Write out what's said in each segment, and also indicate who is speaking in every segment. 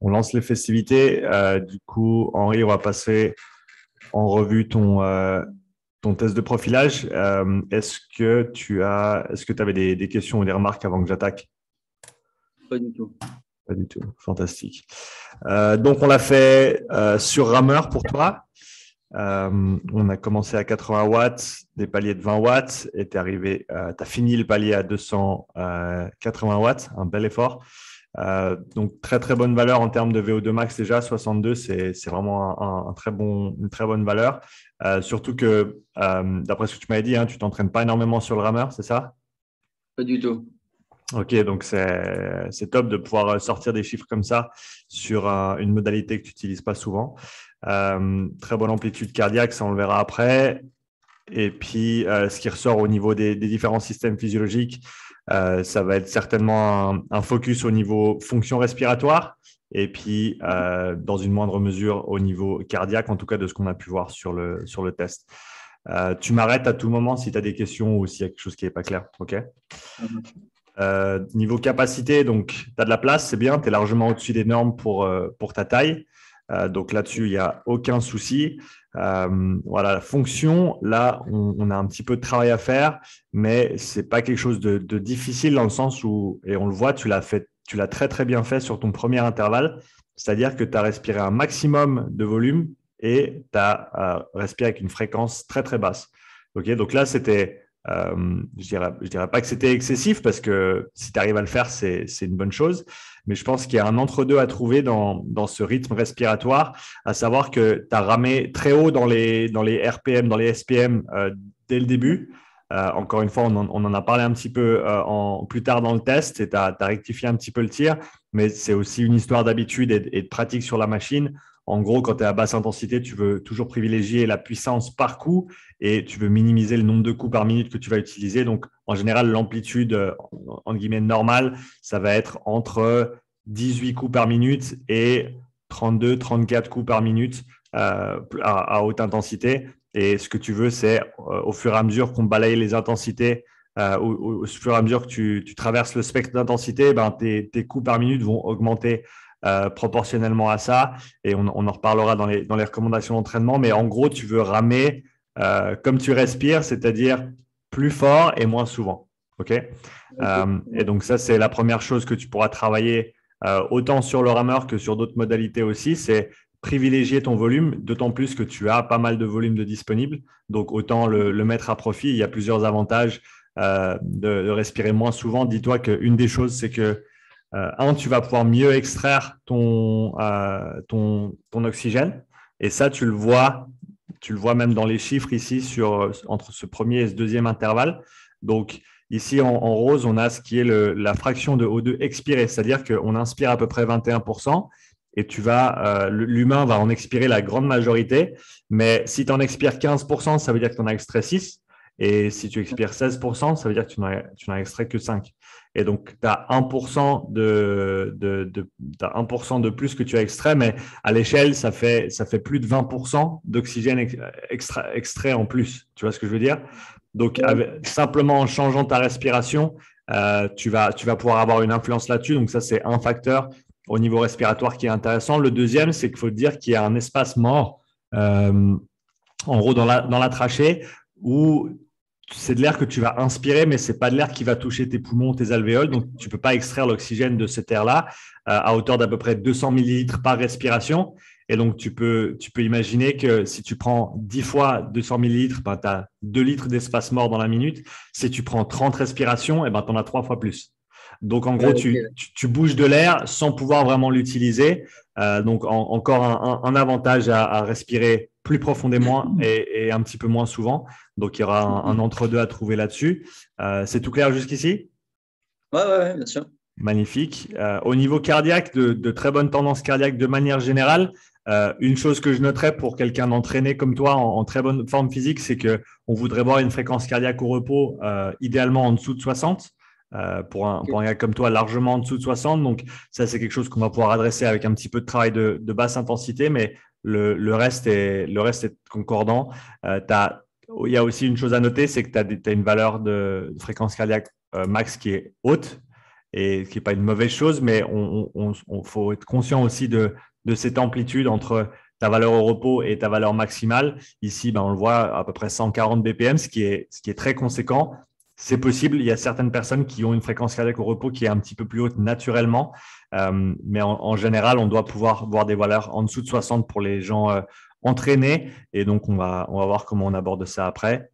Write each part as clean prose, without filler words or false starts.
Speaker 1: On lance les festivités. Du coup, Henri, on va passer en revue ton test de profilage. Est-ce que tu avais des questions ou des remarques avant que j'attaque?
Speaker 2: Pas du tout.
Speaker 1: Pas du tout. Fantastique. Donc, on l'a fait sur rameur pour toi. On a commencé à 80 watts, des paliers de 20 watts, et tu as fini le palier à 280 watts, un bel effort. Donc, très, très bonne valeur en termes de VO2 max déjà. 62, c'est vraiment une très bonne valeur. Surtout que, d'après ce que tu m'avais dit, hein, tu t'entraînes pas énormément sur le rameur, c'est ça?
Speaker 2: Pas du tout.
Speaker 1: Ok, donc c'est top de pouvoir sortir des chiffres comme ça sur une modalité que tu n'utilises pas souvent. Très bonne amplitude cardiaque, ça on le verra après. Et puis, ce qui ressort au niveau des différents systèmes physiologiques, ça va être certainement un focus au niveau fonction respiratoire et puis, dans une moindre mesure, au niveau cardiaque, en tout cas de ce qu'on a pu voir sur le test. Tu m'arrêtes à tout moment si tu as des questions ou s'il y a quelque chose qui n'est pas clair. OK. Niveau capacité, donc tu as de la place, c'est bien, tu es largement au-dessus des normes pour ta taille. Donc là-dessus, il n'y a aucun souci. Voilà, la fonction, là, on a un petit peu de travail à faire, mais ce n'est pas quelque chose de difficile dans le sens où, et on le voit, tu l'as très très bien fait sur ton premier intervalle, c'est-à-dire que tu as respiré un maximum de volume et tu as respiré avec une fréquence très très basse. Okay, donc là, c'était je dirais pas que c'était excessif parce que si tu arrives à le faire, c'est une bonne chose. Mais je pense qu'il y a un entre-deux à trouver dans ce rythme respiratoire, à savoir que tu as ramé très haut dans les RPM, dans les SPM dès le début. Encore une fois, on en a parlé un petit peu plus tard dans le test et tu as rectifié un petit peu le tir, mais c'est aussi une histoire d'habitude et de pratique sur la machine. En gros, quand tu es à basse intensité, tu veux toujours privilégier la puissance par coup et tu veux minimiser le nombre de coups par minute que tu vas utiliser. Donc, en général, l'amplitude, entre guillemets, normale, ça va être entre 18 coups par minute et 32, 34 coups par minute à haute intensité. Et ce que tu veux, c'est au fur et à mesure qu'on balaye les intensités, au fur et à mesure que tu traverses le spectre d'intensité, ben, tes coups par minute vont augmenter proportionnellement à ça. Et on en reparlera dans les recommandations d'entraînement. Mais en gros, tu veux ramer comme tu respires, c'est-à-dire plus fort et moins souvent. OK. Et donc, ça, c'est la première chose que tu pourras travailler autant sur le rameur que sur d'autres modalités aussi. C'est privilégier ton volume, d'autant plus que tu as pas mal de volume de disponible. Donc, autant le mettre à profit. Il y a plusieurs avantages de respirer moins souvent. Dis-toi qu'une des choses, c'est que tu vas pouvoir mieux extraire ton oxygène. Et ça, tu le vois même dans les chiffres ici entre ce premier et ce deuxième intervalle. Donc, ici, en rose, on a ce qui est la fraction de O2 expirée, c'est-à-dire qu'on inspire à peu près 21% et l'humain va en expirer la grande majorité. Mais si tu en expires 15%, ça veut dire que tu en as extrait 6. Et si tu expires 16%, ça veut dire que tu n'en as extrait que 5. Et donc, tu as 1% t'as 1% de plus que tu as extrait, mais à l'échelle, ça fait plus de 20% d'oxygène extrait en plus. Tu vois ce que je veux dire? Donc, simplement en changeant ta respiration, tu vas pouvoir avoir une influence là-dessus. Donc, ça, c'est un facteur au niveau respiratoire qui est intéressant. Le deuxième, c'est qu'il faut dire qu'il y a un espace mort, en gros, dans la trachée, où c'est de l'air que tu vas inspirer, mais ce n'est pas de l'air qui va toucher tes poumons, tes alvéoles. Donc, tu ne peux pas extraire l'oxygène de cet air-là à hauteur d'à peu près 200 millilitres par respiration. Et donc, tu peux imaginer que si tu prends 10 fois 200 millilitres, ben, tu as 2 litres d'espace mort dans la minute. Si tu prends 30 respirations, ben, tu en as 3 fois plus. Donc, en gros, tu bouges de l'air sans pouvoir vraiment l'utiliser. Donc, encore un avantage à respirer plus profondément et un petit peu moins souvent. Donc, il y aura un entre-deux à trouver là-dessus. C'est tout clair jusqu'ici?
Speaker 2: Ouais, bien sûr.
Speaker 1: Magnifique. Au niveau cardiaque, de très bonnes tendances cardiaques de manière générale. Une chose que je noterais pour quelqu'un d'entraîné comme toi en très bonne forme physique, c'est qu'on voudrait voir une fréquence cardiaque au repos idéalement en dessous de 60. Pour un gars comme toi, largement en dessous de 60. Donc, ça, c'est quelque chose qu'on va pouvoir adresser avec un petit peu de travail de basse intensité, mais le reste est concordant. Il y a aussi une chose à noter, c'est que tu as une valeur de fréquence cardiaque max qui est haute. et qui n'est pas une mauvaise chose, mais faut être conscient aussi de cette amplitude entre ta valeur au repos et ta valeur maximale. Ici, on le voit à peu près 140 BPM, ce qui est très conséquent. C'est possible, il y a certaines personnes qui ont une fréquence cardiaque au repos qui est un petit peu plus haute naturellement, mais en général, on doit pouvoir voir des valeurs en dessous de 60 pour les gens entraînés. Et donc, on va voir comment on aborde ça après.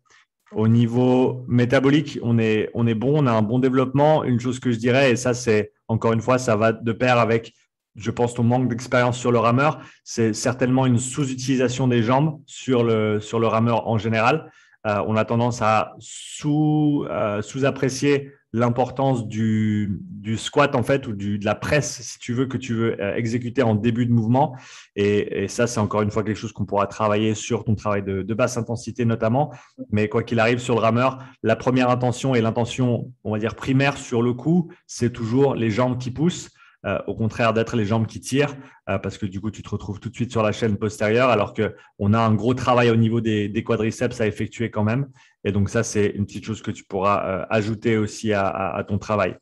Speaker 1: Au niveau métabolique, on est bon, on a un bon développement. Une chose que je dirais, et ça, c'est encore une fois, ça va de pair avec, je pense, ton manque d'expérience sur le rameur, c'est certainement une sous-utilisation des jambes sur le rameur en général. On a tendance à sous-apprécier l'importance du squat en fait, ou de la presse, si tu veux, que tu veux exécuter en début de mouvement. Et ça, c'est encore une fois quelque chose qu'on pourra travailler sur ton travail de basse intensité notamment. Mais quoi qu'il arrive sur le rameur, la première intention et l'intention, on va dire, primaire sur le coup, c'est toujours les jambes qui poussent. Au contraire d'être les jambes qui tirent, parce que du coup, tu te retrouves tout de suite sur la chaîne postérieure, alors qu'on a un gros travail au niveau des quadriceps à effectuer quand même. Et donc, ça, c'est une petite chose que tu pourras ajouter aussi à ton travail.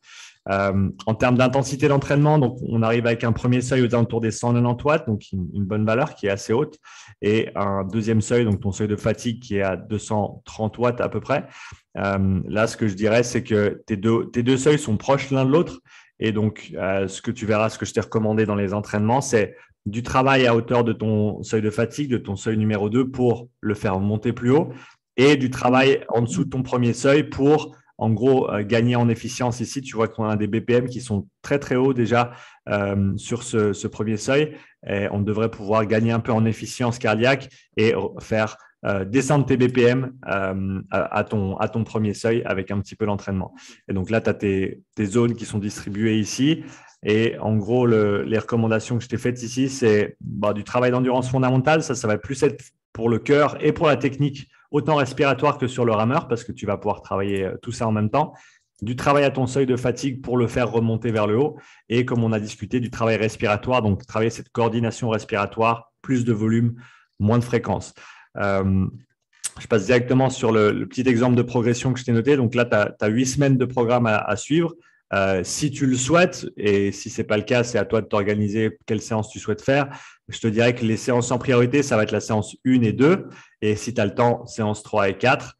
Speaker 1: En termes d'intensité d'entraînement, donc on arrive avec un premier seuil aux alentours des 190 watts, donc une bonne valeur qui est assez haute, et un deuxième seuil, donc ton seuil de fatigue qui est à 230 watts à peu près. Là, ce que je dirais, c'est que tes deux seuils sont proches l'un de l'autre. Et donc, ce que tu verras, ce que je t'ai recommandé dans les entraînements, c'est du travail à hauteur de ton seuil de fatigue, de ton seuil numéro 2 pour le faire monter plus haut, et du travail en dessous de ton premier seuil pour, en gros, gagner en efficience. Ici, tu vois qu'on a des BPM qui sont très, très hauts déjà sur ce premier seuil. Et on devrait pouvoir gagner un peu en efficience cardiaque et faire descendre tes BPM à ton premier seuil avec un petit peu d'entraînement. Et donc là, tu as tes zones qui sont distribuées ici. Et en gros, les recommandations que je t'ai faites ici, c'est du travail d'endurance fondamentale. Ça va plus être pour le cœur et pour la technique, autant respiratoire que sur le rameur, parce que tu vas pouvoir travailler tout ça en même temps. Du travail à ton seuil de fatigue pour le faire remonter vers le haut. Et comme on a discuté, du travail respiratoire, donc travailler cette coordination respiratoire, plus de volume, moins de fréquence. Je passe directement sur le petit exemple de progression que je t'ai noté. Donc là, tu as 8 semaines de programme à suivre. Si tu le souhaites, et si ce n'est pas le cas, c'est à toi de t'organiser quelle séance tu souhaites faire. Je te dirais que les séances en priorité, ça va être la séance 1 et 2. Et si tu as le temps, séance 3 et 4.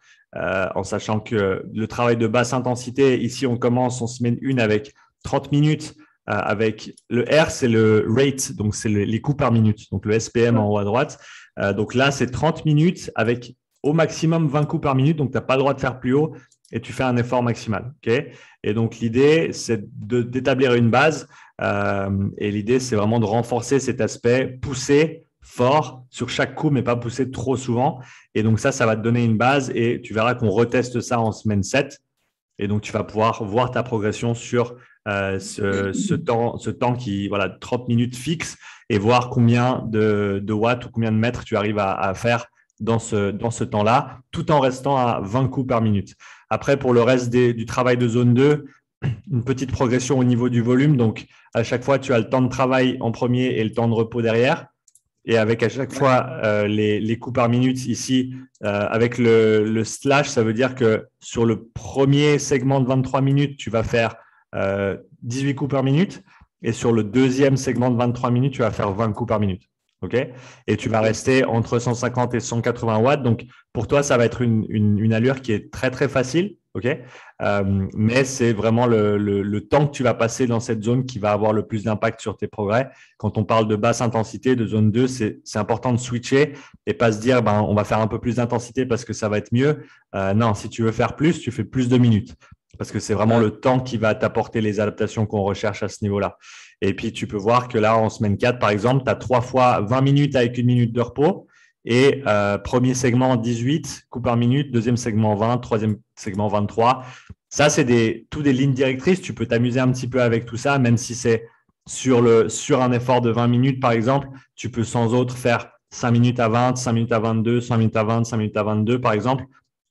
Speaker 1: En sachant que le travail de basse intensité, ici, on commence en semaine 1 avec 30 minutes. Avec le R, c'est le rate, donc c'est les coups par minute. Donc le SPM en haut à droite. Donc là, c'est 30 minutes avec au maximum 20 coups par minute. Donc, tu n'as pas le droit de faire plus haut et tu fais un effort maximal. Okay, et donc, l'idée, c'est d'établir une base. Et l'idée, c'est vraiment de renforcer cet aspect, pousser fort sur chaque coup, mais pas pousser trop souvent. Et donc, ça va te donner une base et tu verras qu'on reteste ça en semaine 7. Et donc, tu vas pouvoir voir ta progression sur ce temps qui, 30 minutes fixe et voir combien de watts ou combien de mètres tu arrives à faire dans ce temps-là, tout en restant à 20 coups par minute. Après, pour le reste du travail de zone 2, une petite progression au niveau du volume. Donc, à chaque fois, tu as le temps de travail en premier et le temps de repos derrière. Et avec à chaque fois les coups par minute ici, avec le slash, ça veut dire que sur le premier segment de 23 minutes, tu vas faire 18 coups par minute. Et sur le deuxième segment de 23 minutes, tu vas faire 20 coups par minute. Okay, et tu vas rester entre 150 et 180 watts. Donc, pour toi, ça va être une allure qui est très, très facile. Okay, mais c'est vraiment le temps que tu vas passer dans cette zone qui va avoir le plus d'impact sur tes progrès. Quand on parle de basse intensité, de zone 2, c'est important de switcher et pas se dire on va faire un peu plus d'intensité parce que ça va être mieux. Non, si tu veux faire plus, tu fais plus de minutes parce que c'est vraiment le temps qui va t'apporter les adaptations qu'on recherche à ce niveau-là. Et puis, tu peux voir que là, en semaine 4, par exemple, tu as 3 fois 20 minutes avec 1 minute de repos. Et premier segment, 18 coups par minute. Deuxième segment, 20. Troisième segment, 23. Ça, c'est tout des lignes directrices. Tu peux t'amuser un petit peu avec tout ça, même si c'est sur un effort de 20 minutes, par exemple. Tu peux sans autre faire 5 minutes à 20, 5 minutes à 22, 5 minutes à 20, 5 minutes à 22, par exemple.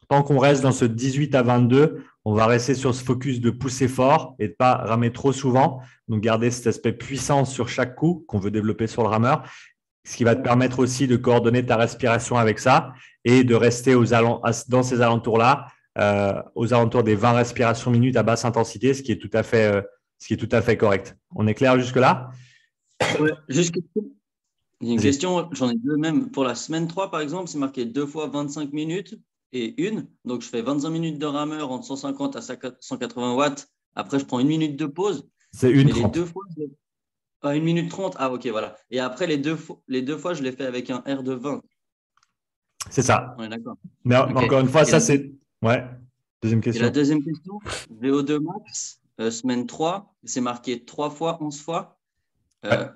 Speaker 1: Tant qu'on reste dans ce 18 à 22, on va rester sur ce focus de pousser fort et de ne pas ramer trop souvent. Donc, garder cet aspect puissance sur chaque coup qu'on veut développer sur le rameur, ce qui va te permettre aussi de coordonner ta respiration avec ça et de rester dans ces alentours-là, aux alentours des 20 respirations minutes à basse intensité, ce qui est tout à fait ce qui est tout à fait correct. On est clair jusque-là?
Speaker 2: Ouais. Juste j'ai une question, j'en ai deux même. Pour la semaine 3, par exemple, c'est marqué 2 fois 25 minutes et une. Donc, je fais 25 minutes de rameur entre 150 à 180 watts. Après, je prends une minute de pause.
Speaker 1: C'est une
Speaker 2: Mais les
Speaker 1: 30.
Speaker 2: deux fois, 1 minute 30. Ah, ok, voilà. Et après, les deux fois, je l'ai fait avec un R de 20.
Speaker 1: C'est ça.
Speaker 2: On est d'accord.
Speaker 1: Mais
Speaker 2: Ok.
Speaker 1: encore une fois,
Speaker 2: Et
Speaker 1: ça, c'est… Ouais. Deuxième
Speaker 2: et la
Speaker 1: question.
Speaker 2: deuxième question, VO2 max, semaine 3, c'est marqué 3 fois, 11 fois.
Speaker 1: Ouais.
Speaker 2: Euh,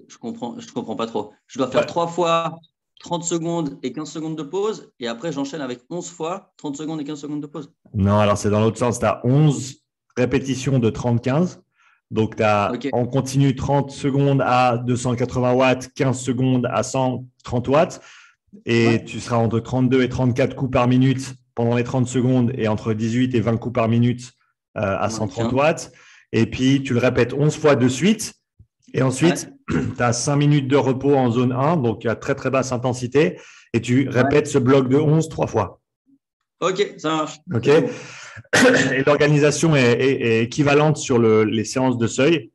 Speaker 2: je comprends pas trop. Je dois faire
Speaker 1: Ouais.
Speaker 2: 3 fois 30 secondes et 15 secondes de pause. Et après, j'enchaîne avec 11 fois 30 secondes et 15 secondes de pause.
Speaker 1: Non, alors c'est dans l'autre sens. Tu as 11 répétitions de 30-15. Donc, tu as
Speaker 2: Ok.
Speaker 1: en continu 30 secondes à 280 watts, 15 secondes à 130 watts. Et
Speaker 2: Ouais.
Speaker 1: tu seras entre 32 et 34 coups par minute pendant les 30 secondes et entre 18 et 20 coups par minute à
Speaker 2: Pendant les
Speaker 1: 130
Speaker 2: 15.
Speaker 1: watts. Et puis, tu le répètes 11 fois de suite. Et ensuite,
Speaker 2: Ouais.
Speaker 1: tu as 5 minutes de repos en zone 1, donc à très, très basse intensité. Et tu
Speaker 2: Ouais.
Speaker 1: répètes ce bloc de 11 trois fois.
Speaker 2: Ok, ça marche.
Speaker 1: OK?
Speaker 2: C'est bon.
Speaker 1: Et l'organisation est équivalente sur les séances de seuil,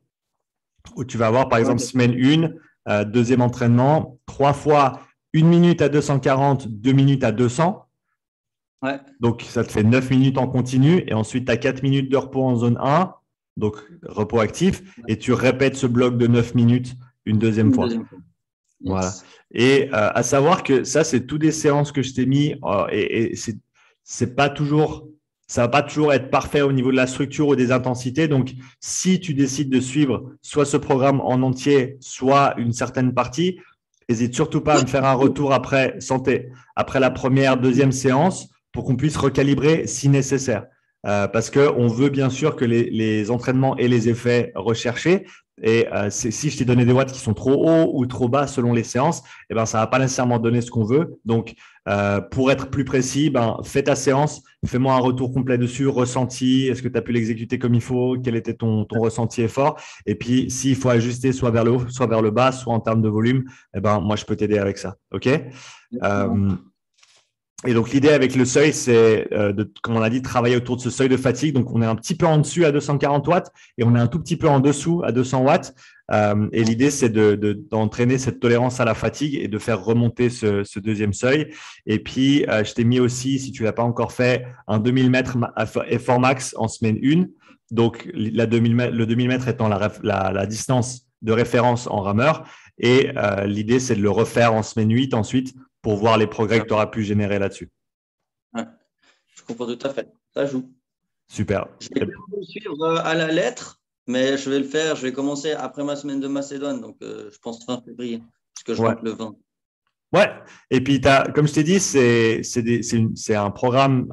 Speaker 1: où tu vas avoir, par exemple,
Speaker 2: Ok.
Speaker 1: semaine 1, deuxième entraînement, 3 fois 1 minute à 240, 2 minutes à 200.
Speaker 2: Ouais.
Speaker 1: Donc, ça te fait 9 minutes en continu. Et ensuite, tu as 4 minutes de repos en zone 1, donc repos actif. Et tu répètes ce bloc de 9 minutes une deuxième
Speaker 2: Une
Speaker 1: fois.
Speaker 2: deuxième fois.
Speaker 1: Voilà.
Speaker 2: Yes.
Speaker 1: Et à savoir que ça, c'est toutes des séances que je t'ai mis et c'est pas toujours, ça va pas toujours être parfait au niveau de la structure ou des intensités. Donc, si tu décides de suivre soit ce programme en entier, soit une certaine partie, n'hésite surtout pas à me faire un retour après santé, après la première, deuxième séance pour qu'on puisse recalibrer si nécessaire. Parce qu'on veut bien sûr que les entraînements aient les effets recherchés. Et si je t'ai donné des watts qui sont trop hauts ou trop bas selon les séances, eh ben, ça ne va pas nécessairement donner ce qu'on veut. Donc, pour être plus précis, ben, fais ta séance, fais-moi un retour complet dessus, ressenti, est-ce que tu as pu l'exécuter comme il faut, quel était ton ressenti effort. Et puis, s'il faut ajuster soit vers le haut, soit vers le bas, soit en termes de volume, eh ben, moi, je peux t'aider avec ça. OK? Et donc, l'idée avec le seuil, c'est, comme on a dit, de travailler autour de ce seuil de fatigue. Donc, on est un petit peu en dessus à 240 watts et on est un tout petit peu en dessous à 200 watts. Et l'idée, c'est d'entraîner cette tolérance à la fatigue et de faire remonter ce deuxième seuil. Et puis, je t'ai mis aussi, si tu ne l'as pas encore fait, un 2000 mètres effort max en semaine 1. Donc, le 2000 mètres étant la distance de référence en rameur. Et l'idée, c'est de le refaire en semaine 8 ensuite pour voir les progrès que tu auras pu générer là-dessus.
Speaker 2: Ouais. Je comprends tout à fait. Ça joue.
Speaker 1: Super.
Speaker 2: Je vais pas le suivre à la lettre, mais je vais le faire. Je vais commencer après ma semaine de Macédoine, donc je pense fin février, parce que je
Speaker 1: Ouais.
Speaker 2: rentre le 20.
Speaker 1: Ouais, et puis comme je t'ai dit, c'est un programme,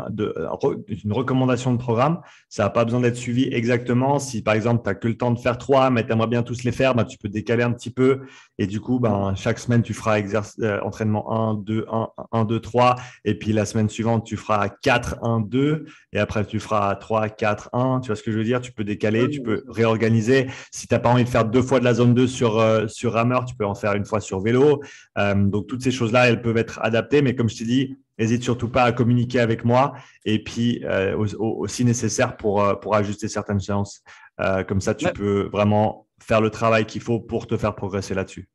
Speaker 1: une recommandation de programme. Ça n'a pas besoin d'être suivi exactement. Si par exemple, tu n'as que le temps de faire 3, mais tu aimerais bien tous les faire, bah, tu peux décaler un petit peu. Et du coup, chaque semaine, tu feras entraînement 1, 2, 1, 2, 3. Et puis la semaine suivante, tu feras 4, 1, 2. Et après, tu feras 3, 4, 1. Tu vois ce que je veux dire? Tu peux décaler, tu peux réorganiser. Si tu n'as pas envie de faire 2 fois de la zone 2 sur rameur, tu peux en faire une fois sur vélo. Donc, toutes ces choses-là, elles peuvent être adaptées. Mais comme je t'ai dit, n'hésite surtout pas à communiquer avec moi et puis aussi nécessaire pour ajuster certaines séances. Comme ça, tu peux vraiment faire le travail qu'il faut pour te faire progresser là-dessus.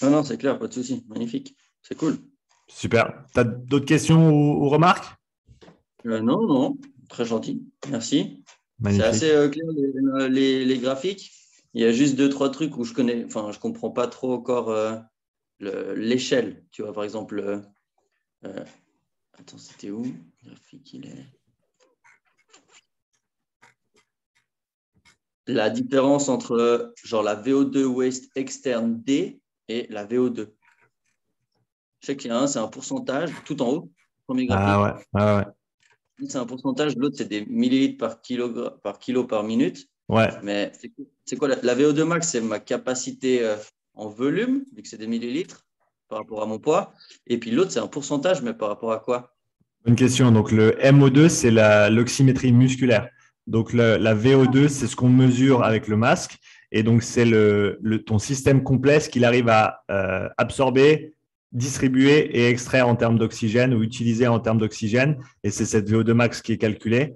Speaker 2: Non, c'est clair, pas de souci. Magnifique. C'est cool.
Speaker 1: Super. Tu as d'autres questions ou remarques?
Speaker 2: Non. Très gentil. Merci. C'est
Speaker 1: Magnifique.
Speaker 2: assez clair les graphiques. Il y a juste 2-3 trucs où je comprends pas trop encore l'échelle. Tu vois, par exemple, attends, c'était où? Le graphique, il est. La différence entre genre la VO2 waste externe D et la VO2. Je sais qu'il y a un, c'est un pourcentage, tout en haut, premier graphique.
Speaker 1: Ah ouais.
Speaker 2: C'est un pourcentage, l'autre, c'est des millilitres par kilo par minute.
Speaker 1: Ouais.
Speaker 2: Mais c'est quoi la VO2 max? C'est ma capacité en volume, vu que c'est des millilitres par rapport à mon poids. Et puis l'autre, c'est un pourcentage, mais par rapport à quoi?
Speaker 1: Bonne question. Donc, le MO2, c'est l'oxymétrie musculaire. Donc, la VO2, c'est ce qu'on mesure avec le masque. Et donc, c'est ton système complet, ce qu'il arrive à absorber, distribuer et extraire en termes d'oxygène ou utiliser en termes d'oxygène. Et c'est cette VO2 max qui est calculée.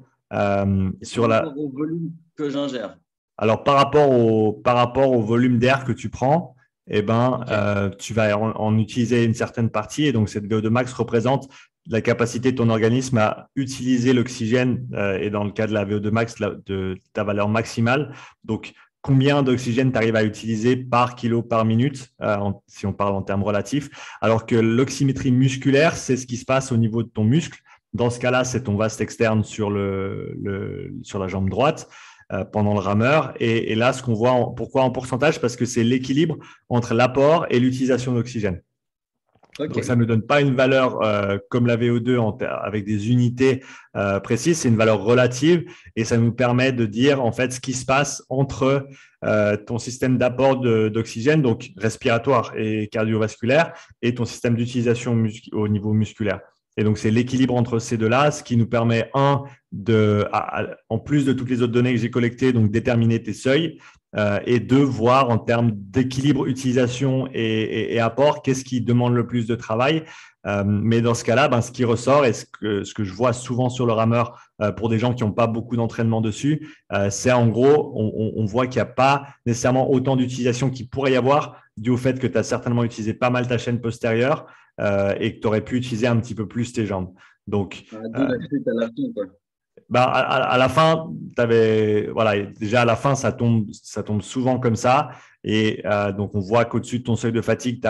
Speaker 1: Sur la...
Speaker 2: Au volume que j'ingère.
Speaker 1: Alors, par rapport au volume d'air que tu prends, eh ben,
Speaker 2: Ok.
Speaker 1: tu vas en utiliser une certaine partie. Et donc, cette VO2 max représente la capacité de ton organisme à utiliser l'oxygène, et dans le cas de la VO2 max, de ta valeur maximale. Donc, combien d'oxygène tu arrives à utiliser par kilo par minute, si on parle en termes relatifs. Alors que l'oxymétrie musculaire, c'est ce qui se passe au niveau de ton muscle. Dans ce cas-là, c'est ton vaste externe sur sur la jambe droite pendant le rameur. Et là, ce qu'on voit, pourquoi en pourcentage? Parce que c'est l'équilibre entre l'apport et l'utilisation d'oxygène.
Speaker 2: Ok.
Speaker 1: Donc, ça ne nous donne pas une valeur comme la VO2 avec des unités précises, c'est une valeur relative et ça nous permet de dire en fait ce qui se passe entre ton système d'apport d'oxygène, donc respiratoire et cardiovasculaire, et ton système d'utilisation au niveau musculaire. Et donc, c'est l'équilibre entre ces deux-là, ce qui nous permet, en plus de toutes les autres données que j'ai collectées, donc déterminer tes seuils, et deux, voir en termes d'équilibre, utilisation et apport, qu'est-ce qui demande le plus de travail. Mais dans ce cas-là, ce qui ressort et ce que je vois souvent sur le rameur pour des gens qui n'ont pas beaucoup d'entraînement dessus, c'est en gros, on voit qu'il n'y a pas nécessairement autant d'utilisation qu'il pourrait y avoir dû au fait que tu as certainement utilisé pas mal ta chaîne postérieure et que tu aurais pu utiliser un petit peu plus tes jambes. Donc,
Speaker 2: D'où la chute à la fin, quoi.
Speaker 1: à la fin, voilà, déjà à la fin, ça tombe souvent comme ça. Et donc, on voit qu'au-dessus de ton seuil de fatigue,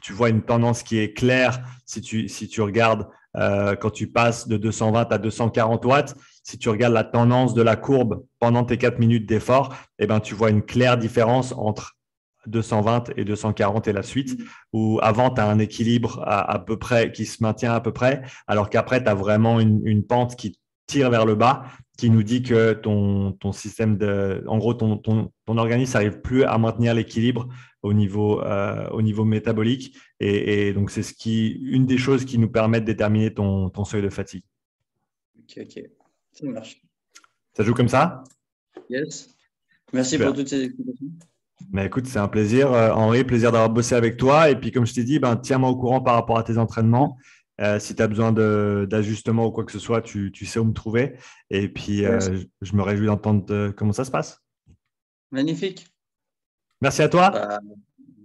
Speaker 1: tu vois une tendance qui est claire si tu regardes quand tu passes de 220 à 240 watts. Si tu regardes la tendance de la courbe pendant tes 4 minutes d'effort, eh ben, tu vois une claire différence entre 220 et 240 et la suite, où avant, tu as un équilibre à peu près qui se maintient à peu près, alors qu'après, tu as vraiment une pente qui tire vers le bas, qui nous dit que ton système en gros, ton organisme n'arrive plus à maintenir l'équilibre au niveau métabolique. Et donc, c'est une des choses qui nous permet de déterminer ton seuil de fatigue.
Speaker 2: Ok. Ça marche.
Speaker 1: Ça joue comme ça?
Speaker 2: Yes. Merci
Speaker 1: Super.
Speaker 2: pour toutes ces explications.
Speaker 1: Mais écoute, c'est un plaisir, Henri, plaisir d'avoir bossé avec toi. Et puis, comme je t'ai dit, tiens-moi au courant par rapport à tes entraînements. Si tu as besoin d'ajustements ou quoi que ce soit, tu sais où me trouver. Et puis,
Speaker 2: Yes.
Speaker 1: je me réjouis d'entendre comment ça se passe.
Speaker 2: Magnifique.
Speaker 1: Merci à toi.
Speaker 2: Bah,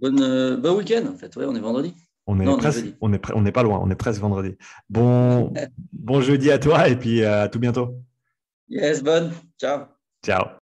Speaker 2: bon week-end, en fait. Ouais, on est vendredi.
Speaker 1: On est
Speaker 2: Non, on est
Speaker 1: presque,
Speaker 2: jeudi.
Speaker 1: on n'est pas loin, on est presque vendredi. Bon jeudi à toi et puis à tout bientôt.
Speaker 2: Yes, bonne. Ciao.
Speaker 1: Ciao.